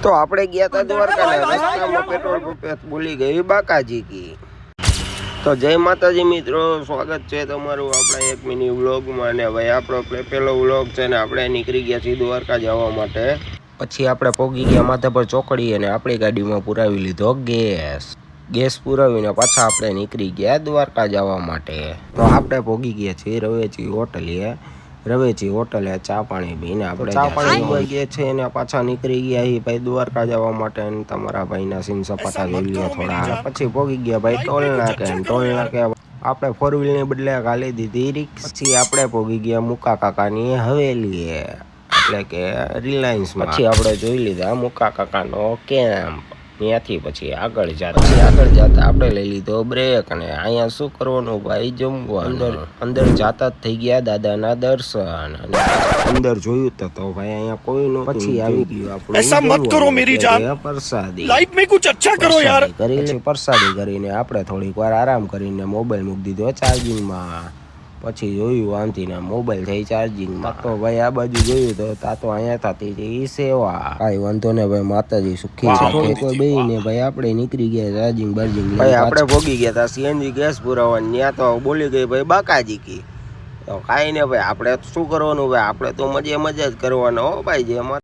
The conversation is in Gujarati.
તો આપણે ગયા હતા દ્વારકા ને રસ્તામાં પેટ્રોલ પંપે ભૂલી ગઈ બાકાજી કી. તો જય માતાજી મિત્રો, સ્વાગત છે તમારું આપણા એક મિની વ્લોગમાં. ને ભાઈ આપણો પહેલો વ્લોગ છે ને આપણે નીકળી ગયા છીએ દ્વારકા જવા માટે. પછી આપણે પહોંચી ગયા માથા પર ચોકડી અને આપણી ગાડીમાં પુરાવી લીધો ગેસ પુરાવીને પાછા આપણે નીકળી ગયા દ્વારકા જવા માટે. તો આપણે પહોંચી ગયા છીએ રવેચી હોટલે ચા પાણી પીને આપણે ચા પાણી ગયા છે અને પાછા નીકળી ગયા ભાઈ દ્વારકા જવા માટે. તમારા ભાઈના સીન સપાટા જોઈ લો થોડા. પછી પહોંચી ગયા ભાઈ ટોલ નાકે આપણે 4 વ્હીલની બદલે ગાલી દીધી રિક્ષા. પછી આપણે પહોંચી ગયા મુકા કાકાની હવેલી એટલે કે રિલાયન્સમાં. પછી આપણે જોઈ લીધા મુકા કાકાનો કેમ્પ. ત્યાંથી પછી આગળ જતા આપણે લઈ લીધો બ્રેક. અને અહીંયા શું કરવાનું ભાઈ, જમવાનું. અંદર જાતા જ થઈ ગયા દાદાના દર્શન. અને અંદર જોયું તો ભાઈ અહીંયા કોઈ નો. પછી આવી ગયું આપણું ऐसा मत करो मेरी जान, प्रसादी लाइफ में कुछ अच्छा करो यार. પછી પ્રસાદી કરીને આપણે થોડીક વાર આરામ કરીને મોબાઈલ મૂકી દીધો ચાર્જિંગમાં. પછી જોયું વાંધીને મોબાઈલ થઈ ચાર્જિંગમાં. તો ભાઈ આ બાજુ જોયું તો તાતો અહીંયા થતી હતી સેવા. કાંઈ વાંધો ને ભાઈ, માતાજી સુખી રાખે. કોઈ બે ને ભાઈ આપણે નીકળી ગયા ચાર્જિંગ બાર્જિંગ. ભાઈ આપણે ભોગી ગયા હતા સીએનજી ગેસ પુરાવાની. ત્યાં તો બોલી ગઈ ભાઈ બાકાજી કી. તો કાંઈ ને ભાઈ આપણે શું કરવાનું ભાઈ, આપણે તો મજા જ કરવાનો હો ભાઈ. જેમાં